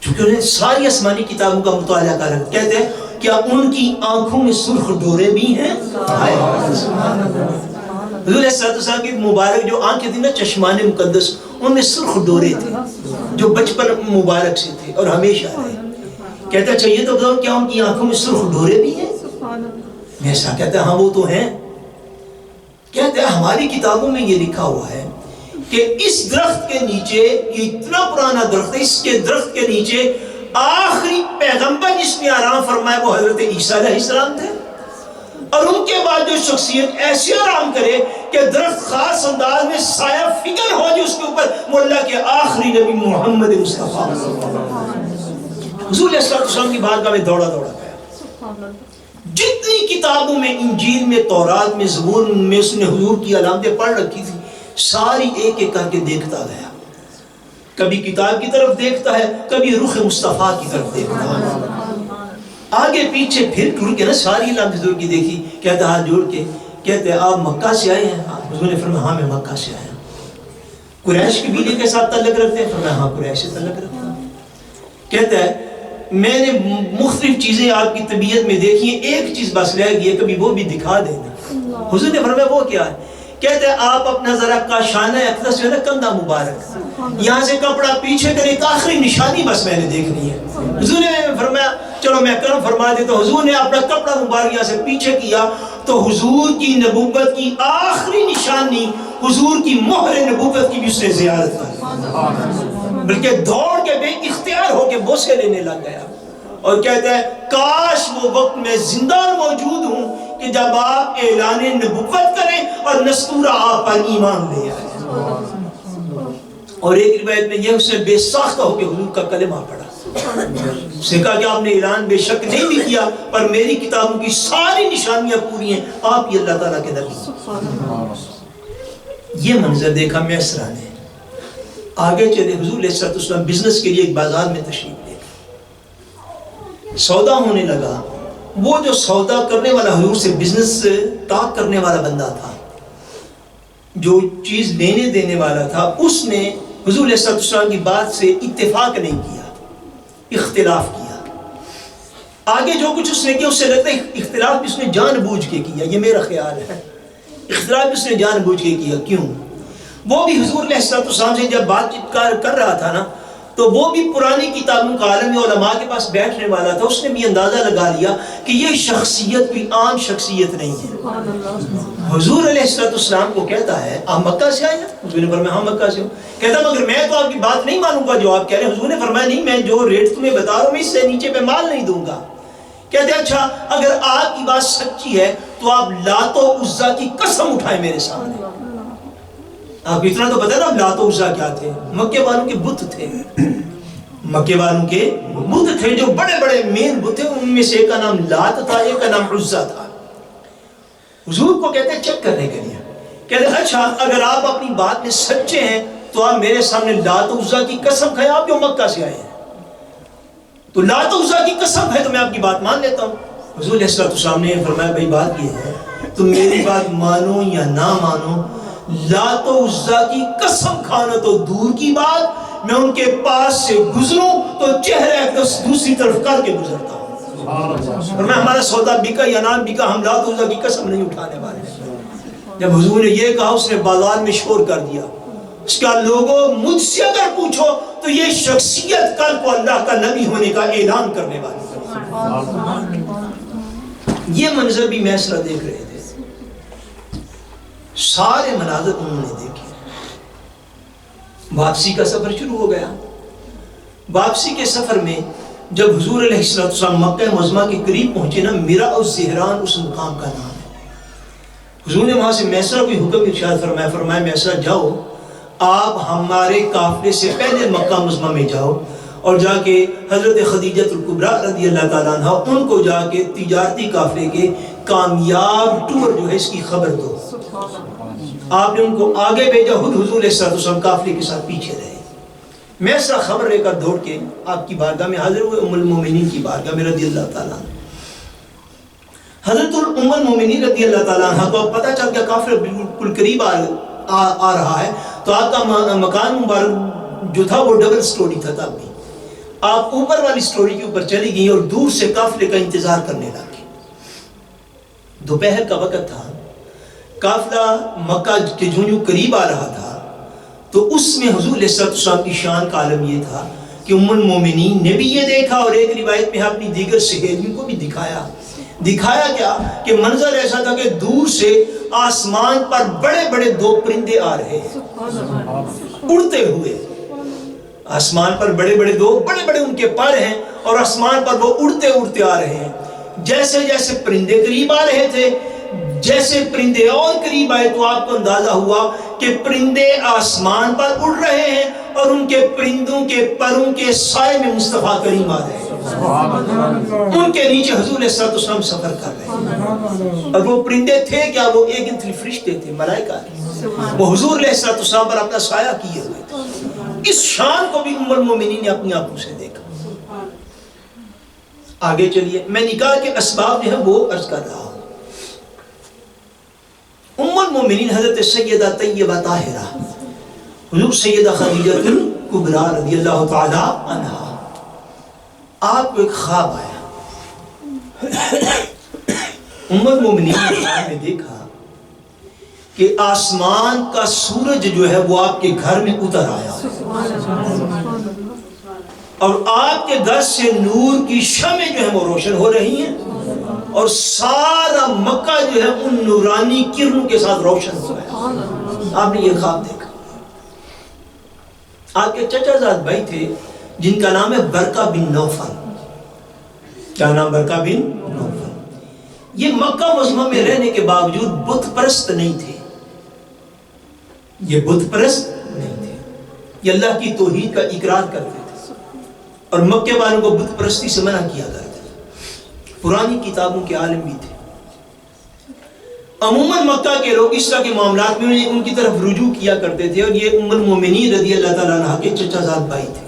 چونکہ انہیں ساری آسمانی کتابوں کا مطالعہ کر رکھا، کہتے ہیں کیا ان کی آنکھوں میں سرخ ڈورے بھی ہیں؟ حضور علیہ السلام کی مبارک جو آنکھیں تھیں نا، چشمان مقدس، ان میں سرخ ڈورے تھے جو بچپن مبارک سے تھے اور ہمیشہ رہے. کہتا ہے اچھا یہ تو بتاؤ کیا ان کی آنکھوں میں سرخ ڈورے بھی ہیں؟ ایسا کہتا ہے ہاں وہ تو ہیں. کہتا ہے ہماری کتابوں میں یہ لکھا ہوا ہے کہ اس درخت کے نیچے، یہ اتنا پرانا درخت ہے، اس کے درخت کے نیچے آخری پیغمبر جس نے آرام فرمایا وہ حضرت عیسیٰ علیہ السلام تھے، اور ان کے بعد جو شخصیت ایسے آرام کرے کہ درخت خاص انداز میں سایہ فکر ہو جو اس کے اوپر، وہ اللہ کے آخری نبی محمد مصطفیٰ. حضور علیہ السلام کی بارگاہ میں دوڑا گیا. جتنی کتابوں میں، انجیل میں، تورات میں، زبور میں اس نے حضور کی علامتیں پڑھ رکھی تھی، ساری ایک ایک کر کے دیکھتا گیا. کبھی کتاب کی طرف دیکھتا ہے، کبھی رخ مصطفیٰ کی طرف دیکھتا ہے، آگے پیچھے پھر ٹر کے نا ساری علامتیں حضور کی دیکھی. کہتا ہاتھ جوڑ کے، کہتے ہیں آپ مکہ سے آئے ہیں؟ حضور نے فرمایا ہاں میں مکہ سے آیا ہوں. قریش قبیلے کے ساتھ تعلق رکھتے ہیں؟ فرمایا ہاں قریش سے تعلق رکھتا ہوں. کہتا ہے میں نے مختلف چیزیں آپ کی طبیعت میں دیکھی ہیں، ایک چیز بس رہ گئی ہے، کبھی وہ بھی دکھا دینا. حضور نے فرمایا وہ کیا ہے؟ کہتے ہیں آپ اپنا ذرا کاشانہ اقدس جو ہے نا، کندھا مبارک، یہاں سے کپڑا پیچھے کرے، ایک آخری نشانی بس میں نے دیکھنی ہے. حضور نے فرمایا چلو میں کرم فرما دیتا ہوں. حضور نے اپنا کپڑا مبارک یہاں سے پیچھے کیا تو حضور کی نبوت کی آخری نشانی، حضور کی مہر نبوت کی بھی اس نے زیارت کی، بلکہ دوڑ کے بے اختیار ہو کے بوسے لینے لگ گیا. اور کہتا ہے کاش وہ وقت میں زندہ اور موجود ہوں کہ جب آپ اعلان نبوت کریں اور نستورہ آپ پر ایمان لے آئے. اور ایک روایت میں یہ اس نے بے ساختہ ہو کے حضور کا کلمہ پڑھا. اس نے کہا کہ آپ نے اعلان بے شک نہیں بھی کیا، پر میری کتابوں کی ساری نشانیاں پوری ہیں، آپ ہی اللہ تعالیٰ کے نبی. یہ منظر دیکھا میسرا نے. آگے چلے، حضور علیہ السلام بزنس کے لیے ایک بازار میں تشریف لے گئے. سودا ہونے لگا. وہ جو سودا کرنے والا حضور سے بزنس ٹاک کرنے والا بندہ تھا، جو چیز لینے دینے والا تھا، اس نے حضور علیہ السلام کی بات سے اتفاق نہیں کیا، اختلاف کیا. آگے جو کچھ اس نے کیا اس سے لگتا ہے اختلاف بھی اس نے جان بوجھ کے کیا. یہ میرا خیال ہے، اختلاف بھی اس نے جان بوجھ کے کیا. کیوں؟ وہ بھی حضور علیہ السلام سے جب بات چیت کر رہا تھا نا، تو وہ بھی پرانی کتابوں کا عالم علماء کے پاس بیٹھنے والا تھا. اس نے بھی اندازہ لگا لیا کہ یہ شخصیت کوئی عام شخصیت نہیں ہے. حضور علیہ السلام کو کہتا ہے آپ مکہ سے آئے ہیں؟ حضور نے فرمایا ہاں مکہ سے ہوں. کہتا مگر میں تو آپ کی بات نہیں مانوں گا جو آپ کہہ رہے ہیں. حضور نے فرمایا نہیں، میں جو ریٹ تمہیں بتا رہا ہوں میں اس سے نیچے پہ مال نہیں دوں گا. کہتے ہیں اچھا اگر آپ کی بات سچی ہے تو آپ لات و عزا کی قسم اٹھائیں میرے سامنے. آپ اتنا تو پتا ہے نا لات و عزا کیا تھے؟ مکے والوں کے بت تھے. مکے والوں کے بت تھے جو بڑے بڑے مین بت تھے. ان میں سے ایک کا نام لات تھا، ایک کا نام عزا تھا. حضور کو کہتے ہیں چیک کرنے کے لیے. کہتے ہیں اچھا اگر آپ اپنی بات میں سچے ہیں تو آپ میرے سامنے لات و عزا کی قسم کھائیں. آپ جو مکہ سے آئے ہیں تو لات و عزا کی قسم ہے تو میں آپ کی بات مان لیتا ہوں. حضور علیہ السلام نے فرمایا بھائی بات یہ ہے تم میری بات مانو یا نہ مانو، لات و عزا کی قسم کھانا تو دور کی بات، میں ان کے پاس سے گزروں تو چہرہ دوسری طرف کر کے گزرتا ہوں. اور میں ہمارا سودا بکا یا نہ بکا، ہم لات و عزا کی قسم نہیں اٹھانے والے. جب حضور نے یہ کہا اس نے بازار میں شور کر دیا. اس کا لوگوں مجھ سے اگر پوچھو تو یہ شخصیت کل کو اللہ کا نبی ہونے کا اعلان کرنے والی ہے۔ یہ منظر بھی میسرہ دیکھ رہے تھے، سارے مناظر انہوں نے دیکھے۔ واپسی کا سفر شروع ہو گیا۔ واپسی کے سفر میں جب حضور علیہ السلام مکہ معظمہ کے قریب پہنچے نا، میرا الزہران اس مقام کا نام ہے، حضور نے وہاں سے میسرہ کوئی حکم ارشاد فرمایا میسرہ جاؤ، آپ ہمارے قافلے سے پہلے مکہ معظمہ میں جاؤ اور جا کے حضرت خدیجہ الکبریٰ رضی اللہ تعالیٰ عنہ ان کو جا کے تجارتی قافلے کے کامیاب ٹور جو ہے اس کی خبر دو۔ آپ نے ان کو آگے بھیجا، خود حضور علیہ السلام قافلے کے ساتھ پیچھے رہے۔ میسرہ خبر لے کر دوڑ کے آپ کی بارگاہ میں حاضر ہوئے، ام المومنین کی بارگاہ میں رضی اللہ تعالیٰ عنہ۔ حضرت ام المومنین رضی اللہ تعالیٰ عنہ کو پتہ چل گیا قافلہ بالکل قریب آ رہا ہے، تو آپ کا مکان مبارک جو تھا وہ ڈبل سٹوری تھا تب بھی۔ آپ اوپر والی سٹوری کے اوپر چلی گئی اور دور سے قافلے کا انتظار کرنے لگی۔ دوپہر کا وقت تھا، قافلہ مکہ کے جو قریب آ رہا تھا، تو اس میں حضور علیہ السلام کی شان کا عالم یہ تھا کہ ام المومنین نے بھی یہ دیکھا اور ایک روایت میں اپنی دیگر سہیلیوں کو بھی دکھایا کیا کہ منظر ایسا تھا کہ دور سے آسمان پر بڑے بڑے دو پرندے آ رہے ہیں اڑتے ہوئے۔ آسمان پر بڑے بڑے ان کے پر ہیں اور آسمان پر وہ اڑتے آ رہے ہیں۔ جیسے جیسے پرندے قریب آ رہے تھے، جیسے پرندے اور قریب آئے تو آپ کو اندازہ ہوا کہ پرندے آسمان پر اڑ رہے ہیں اور ان کے پرندوں کے پروں کے سائے میں مصطفیٰ کریم آ رہے ہیں، ان کے نیچے حضور علیہ السلام سفر کر رہے ہیں۔ اور وہ پرندے تھے کیا؟ وہ ایک انتلی فرشتے تھے، ملائکہ تھے، وہ حضور علیہ السلام پر اپنا سایہ کیے ہوئے تھے۔ اس شان کو بھی ام المومنین نے اپنی آنکھوں سے دیکھا۔ آگے چلیے، میں نکاح کے اسباب جو ہے وہ عرض کر رہا ہوں۔ ام المومنین حضرت سیدہ طیبہ طاہرہ حضور سیدہ خدیجہ الکبریٰ رضی اللہ تعالی عنہا، آپ کو ایک خواب آیا۔ ام المومنین نے دیکھا کہ آسمان کا سورج جو ہے وہ آپ کے گھر میں اتر آیا اور آپ کے گھر سے نور کی شمعیں جو ہے وہ روشن ہو رہی ہیں اور سارا مکہ جو ہے ان نورانی کرنوں کے ساتھ روشن ہو گیا۔ آپ نے یہ خواب دیکھا۔ آپ کے چچا زاد بھائی تھے جن کا نام ہے برقہ بن نوفل۔ کیا نام؟ برقہ بن نوفل۔ یہ مکہ معظمہ میں رہنے کے باوجود بت پرست نہیں تھے، یہ بت پرست نہیں تھے، یہ اللہ کی توحید کا اقرار کرتے تھے اور مکے والوں کو بت پرستی سے منع کیا کرتے تھے، پرانی کتابوں کے عالم بھی تھے۔ عموماً مکہ کے لوگ اس طرح کے معاملات میں ان کی طرف رجوع کیا کرتے تھے اور یہ ام المومنین رضی اللہ تعالیٰ عنہ کے چچا زاد بھائی تھے۔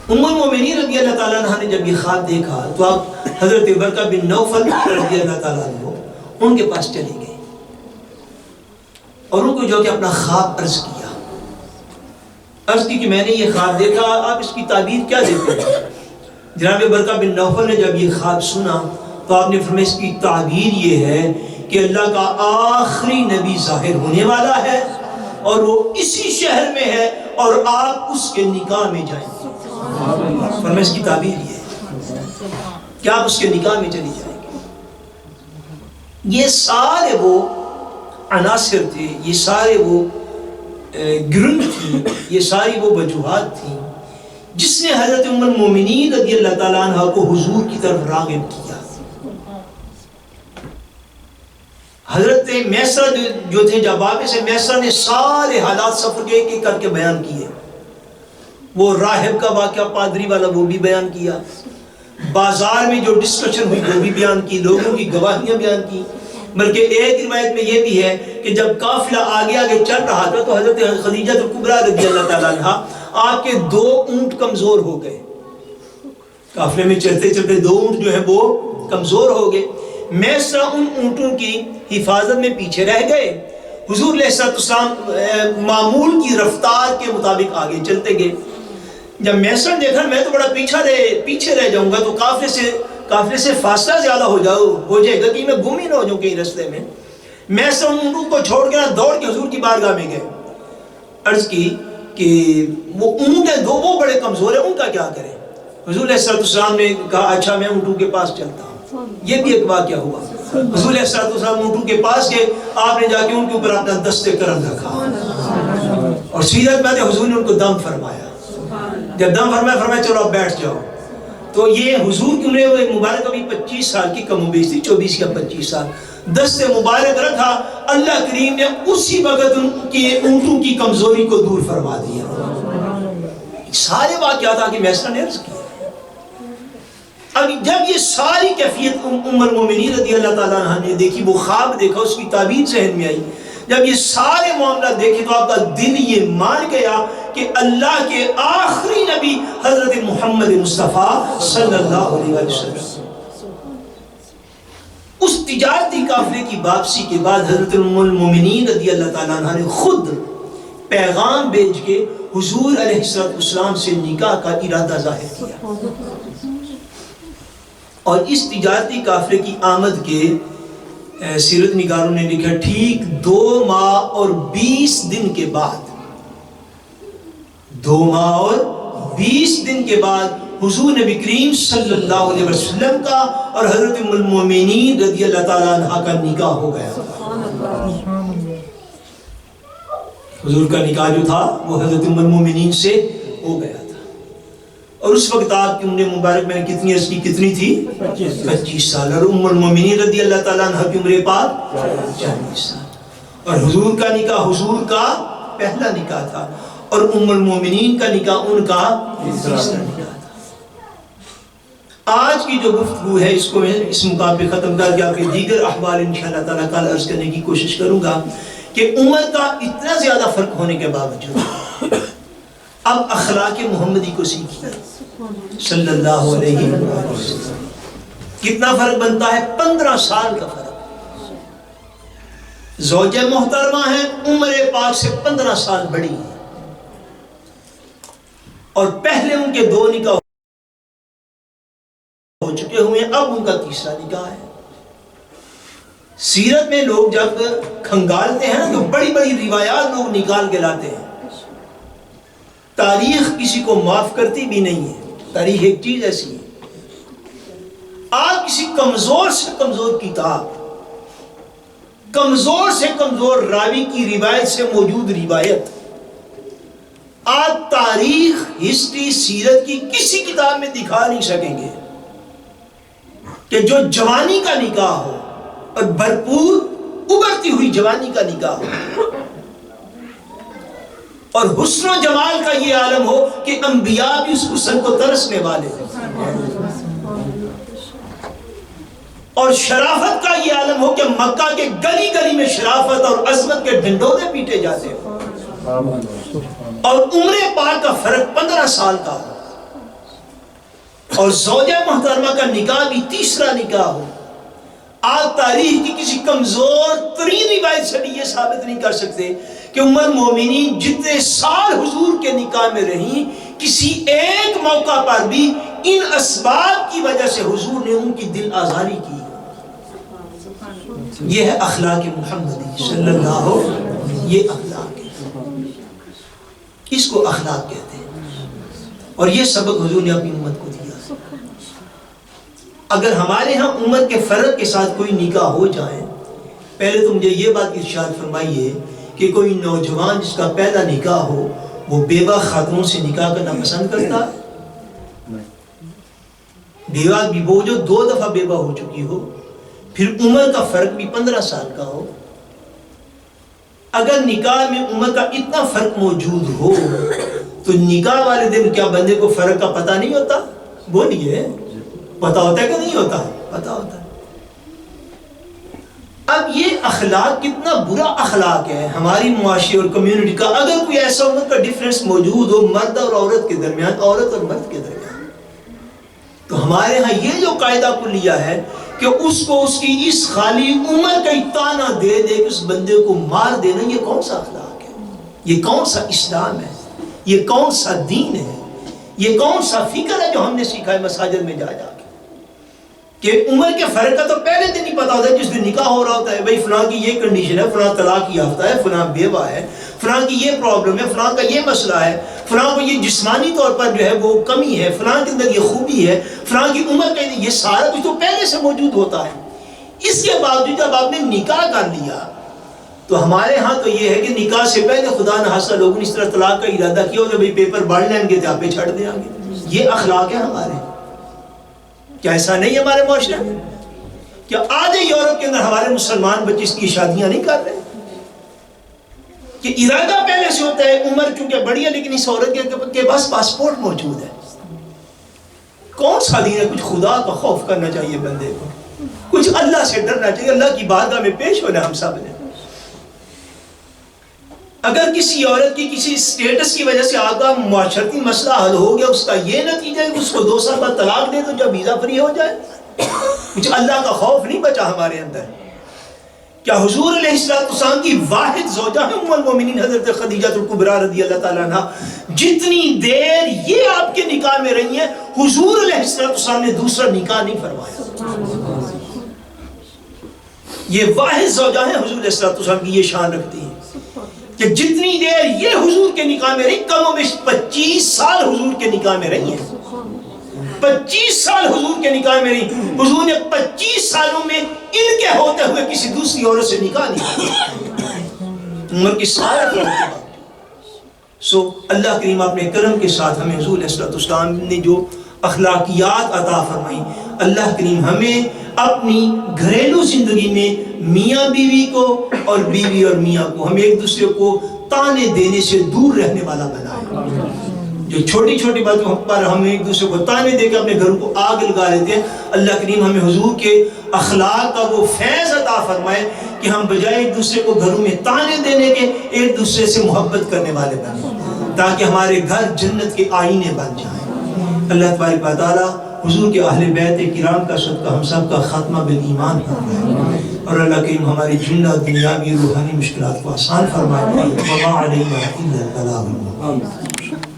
ام المومنین رضی اللہ تعالیٰ عنہ نے جب یہ خواب دیکھا تو آپ حضرت برقہ بن نوفل رضی اللہ تعالیٰ عنہ ان کے پاس چلے گئے اور ان کو جو کہ اپنا خواب عرض کیا، عرض کی کہ میں نے یہ خواب دیکھا، آپ اس کی تعبیر کیا دیتے ہیں؟ جناب برقہ بن نوفل نے جب یہ خواب سنا تو آپ نے فرمایا اس کی تعبیر یہ ہے کہ اللہ کا آخری نبی ظاہر ہونے والا ہے اور وہ اسی شہر میں ہے اور آپ اس کے نکاح میں جائیں گے۔ فرمایا اس کی تعبیر یہ ہے کہ آپ اس کے نکاح میں چلی جائیں گے۔ یہ سارے وہ عناصر تھے، یہ سارے وہ گرنٹ تھی، یہ ساری وہ وجوہات تھیں جس نے حضرت ام المومنین رضی اللہ تعالیٰ عنہ کو حضور کی طرف راغب کیا۔ حضرت میسرہ جو تھے جب واپس سے میسرہ نے سارے حالات سفر کے ایک ایک کر کے بیان کیے، وہ راہب کا واقعہ پادری والا وہ بھی بیان کیا، بازار میں جو ڈسکشن ہوئی وہ بھی بیان کی، لوگوں کی گواہیاں بیان کی، بلکہ ایک روایت میں یہ بھی ہے کہ جب قافلہ آگے آگے چل رہا تھا تو حضرت خدیجہ الکبریٰ رضی اللہ تعالیٰ عنہ آپ کے 2 اونٹ کمزور ہو گئے، قافلے میں چلتے چلتے 2 اونٹ جو ہیں وہ کمزور ہو گئے۔ میسرہ ان اونٹوں کی حفاظت میں پیچھے رہ گئے، حضور علیہ السلام معمول کی رفتار کے مطابق آگے چلتے گئے۔ جب میسرہ نے دیکھا میں تو بڑا پیچھے رہ جاؤں گا تو قافلے سے فاصلہ زیادہ ہو جائے گا کہ میں گم ہی نہ ہو جاؤں کہیں رستے میں، میسرہ ان اونٹوں کو چھوڑ کے دوڑ کے حضور کی بارگاہ میں گئے عرض کی کہ وہ اونٹ ہیں دو، وہ بڑے کمزور ہیں، ان کا کیا کریں؟ حضور علیہ السلام نے کہا اچھا میں اونٹوں کے پاس چلتا ہوں. یہ بھی ایک واقعہ ہوا. حضور علیہ السلام اونٹوں کے پاس گئے، آپ نے جا کے ان کے اوپر اپنا دست کرم رکھا اور سیرت میں حضور نے ان کو دم فرمایا. جب دم فرمایا چلو آپ بیٹھ جاؤ. تو یہ حضور کی عمر مبارک ابھی 25 سال کی کم و بیش تھی، 24 یا 25 سال. دست مبارک رکھا، اللہ کریم نے اسی وقت ان کے اونٹوں کی کمزوری کو دور فرما دیا. سارے واقعات آگے میسر نے عرض کیا. اب جب یہ ساری کیفیت ام المومنین رضی اللہ تعالیٰ عنہ نے دیکھی، وہ خواب دیکھا، اس کی تعبیر ذہن میں آئی، جب یہ سارے معاملات دیکھے تو آپ کا دل یہ مان گیا کہ اللہ کے آخری نبی حضرت محمد مصطفیٰ صلی اللہ علیہ وسلم. اس تجارتی قافلے کی واپسی کے بعد حضرت ام المومنین رضی اللہ تعالیٰ عنہ نے خود پیغام بھیج کے حضور علیہ السلام سے نکاح کا ارادہ ظاہر کیا. اور اس تجارتی قافلے کی آمد کے سیرت نگاروں نے لکھا ٹھیک 2 ماہ اور 20 دن کے بعد 2 ماہ اور 20 دن کے بعد حضور نبی کریم صلی اللہ علیہ وسلم کا اور حضرت ام المومنین رضی اللہ تعالیٰ عنہ کا نکاح ہو گیا. حضور کا نکاح جو تھا وہ حضرت ام المومنین سے ہو گیا تھا. اور اس وقت آپ کی عمر مبارک میں نے کتنی عرض کی، کتنی تھی؟ 25 سال. اور ام المومنین رضی اللہ تعالیٰ عنہ کی عمر پاک 40 سال. اور حضور کا نکاح حضور کا پہلا نکاح تھا اور ام المومنین کا نکاح ان کا تیسرا نکاح تھا. آج کی جو گفتگو ہے اس کو میں اس مقام پہ ختم کر کے آپ کے دیگر احوال انشاءاللہ تعالیٰ کل عرض کرنے کی کوشش کروں گا کہ عمر کا اتنا زیادہ فرق ہونے کے باوجود اب اخلاق محمدی کو سیکھیے صلی اللہ علیہ وسلم. کتنا فرق بنتا ہے؟ 15 سال کا فرق. زوجہ محترمہ ہیں، عمر پاک سے 15 سال بڑی ہیں اور پہلے ان کے 2 نکاح ہو چکے ہوئے ہیں، اب ان کا تیسرا نکاح ہے. سیرت میں لوگ جب کھنگالتے ہیں تو بڑی بڑی روایات لوگ نکال کے لاتے ہیں. تاریخ کسی کو معاف کرتی بھی نہیں ہے. تاریخ ایک چیز ایسی ہے، آپ کسی کمزور سے کمزور کتاب، کمزور سے کمزور راوی کی روایت سے موجود روایت آپ تاریخ، ہسٹری، سیرت کی کسی کتاب میں دکھا نہیں سکیں گے کہ جو جوانی کا نکاح ہو اور بھرپور ابھرتی ہوئی جوانی کا نکاح ہو اور حسن و جمال کا یہ عالم ہو کہ انبیاء بھی اس حسن کو ترسنے والے اور شرافت کا یہ عالم ہو کہ مکہ کے گلی گلی میں شرافت اور عظمت کے ڈنڈورے پیٹے جاتے ہو اور عمر پاک کا فرق 15 سال کا ہو اور زوجہ محترمہ کا نکاح بھی تیسرا نکاح ہو. آپ تاریخ کی کسی کمزور ترین روایت سے بھی یہ ثابت نہیں کر سکتے کہ ام المومنین جتنے سال حضور کے نکاح میں رہیں کسی ایک موقع پر بھی ان اسباب کی وجہ سے حضور نے ان کی دل آزاری کی. یہ ہے اخلاق محمدی صلی اللہ علیہ وسلم. یہ اخلاق ہے، اس کو اخلاق کہتے ہیں اور یہ سبق حضور نے اپنی امت کو دیا. اگر ہمارے ہاں عمر کے فرق کے ساتھ کوئی نکاح ہو جائے، پہلے تو مجھے یہ بات ارشاد فرمائیے کہ کوئی نوجوان جس کا پہلا نکاح ہو وہ بیوہ خاتون سے نکاح کرنا پسند کرتا ہے؟ بیوہ بھی وہ جو 2 دفعہ بیوہ ہو چکی ہو، پھر عمر کا فرق بھی 15 سال کا ہو. اگر نکاح میں عمر کا اتنا فرق موجود ہو تو نکاح والے دن کیا بندے کو فرق کا پتہ نہیں ہوتا؟ بولیے، پتہ ہوتا ہے کہ نہیں ہوتا؟ پتہ ہوتا ہے. اب یہ اخلاق کتنا برا اخلاق ہے ہماری معاشرے اور کمیونٹی کا. اگر کوئی ایسا عمر کا ڈیفرنس موجود ہو مرد اور عورت کے درمیان، عورت اور مرد کے درمیان، تو ہمارے ہاں یہ جو قاعدہ کلیہ ہے کہ اس کو اس کی اس خالی عمر کا تانا دے دے کہ اس بندے کو مار دینا، یہ کون سا اخلاق ہے؟ یہ کون سا اسلام ہے؟ یہ کون سا دین ہے؟ یہ کون سا فکر ہے جو ہم نے سیکھا ہے مساجد میں جا جا کے کہ عمر کے فرق کا تو پہلے دن ہی پتا ہوتا ہے جس دن نکاح ہو رہا ہوتا ہے. بھائی فلاں کی یہ کنڈیشن ہے، فلاں طلاق یافتہ ہے، فلاں بیوہ ہے، فلاں کی یہ پرابلم ہے، فلاں کا یہ مسئلہ ہے، فلاں کو یہ جسمانی طور پر جو ہے وہ کمی ہے، فلاں کے اندر یہ خوبی ہے، فلاں کی عمر کا یہ سارا کچھ تو پہلے سے موجود ہوتا ہے۔ اس کے باوجود جب آپ نے نکاح کر لیا تو ہمارے ہاں تو یہ ہے کہ نکاح سے پہلے خدا نخواستہ لوگوں نے اس طرح طلاق کا ارادہ کیا کہ بھئی پیپر بڑھ لیں گے تو آپ پہ چھڑ دیں گے۔ یہ اخلاق ہے ہمارے، کیا ایسا نہیں ہے ہمارے معاشرے میں؟ کیا آدھے یورپ کے اندر ہمارے مسلمان بچے اس کی شادیاں نہیں کر رہے؟ کہ ارادہ پہلے سے ہوتا ہے، عمر چونکہ بڑی ہے لیکن اس عورت کے پاس پاسپورٹ موجود ہے۔ کون سا دین ہے؟ کچھ خدا کا خوف کرنا چاہیے بندے کو، کچھ اللہ سے ڈرنا چاہیے، اللہ کی بارگاہ میں پیش ہونا ہم سب نے۔ اگر کسی عورت کی کسی سٹیٹس کی وجہ سے آگا معاشرتی مسئلہ حل ہو گیا، اس کا یہ نتیجہ ہے کہ اس کو 2 سال بعد طلاق دے تو جب ویزا فری ہو جائے، کچھ اللہ کا خوف نہیں بچا ہمارے اندر۔ کیا حضور علیہ السلام کی واحد زوجہ ہے ام المومنین حضرت خدیجہ الکبریٰ رضی اللہ تعالیٰ عنہ، جتنی دیر یہ آپ کے نکاح میں رہی ہیں حضور علیہ السلام نے دوسرا نکاح نہیں فرمایا۔ یہ واحد زوجہ ہیں حضور علیہ السلام کی، یہ شان رکھتی ہیں کہ جتنی دیر یہ حضور کے نکاح میں رہی، کم و بیش 25 سال حضور کے نکاح میں رہی ہیں، 25 سال حضور کے نکاح میں رہی۔ حضور نے 25 سالوں میں ان کے ہوتے ہوئے کسی دوسری عورت سے نکاح نہیں کیا، عمر کی سارے کے بعد۔ سو اللہ کریم اپنے کرم کے ساتھ ہمیں حضور علیہ السلام نے جو اخلاقیات عطا فرمائی، اللہ کریم ہمیں اپنی گھریلو زندگی میں میاں بیوی کو اور بیوی اور میاں کو ہم ایک دوسرے کو تانے دینے سے دور رہنے والا بنائے۔ جو چھوٹی چھوٹی باتوں پر ہم ایک دوسرے کو تانے دے کے اپنے گھروں کو آگ لگا لیتے ہیں، اللہ کریم ہمیں حضور کے اخلاق کا وہ فیض عطا فرمائے کہ ہم بجائے ایک دوسرے کو گھروں میں تانے دینے کے ایک دوسرے سے محبت کرنے والے بنیں، تاکہ ہمارے گھر جنت کے آئینے بن جائیں۔ اللہ تبارک و تعالی حضور کے اہل بیت کرام کا صدقہ ہم سب کا خاتمہ بالایمان فرمائے، اور اللہ کریم ہماری جنہ دنیاوی روحانی مشکلات کو آسان فرمائے۔ وما علینا الا البلاغ المبین۔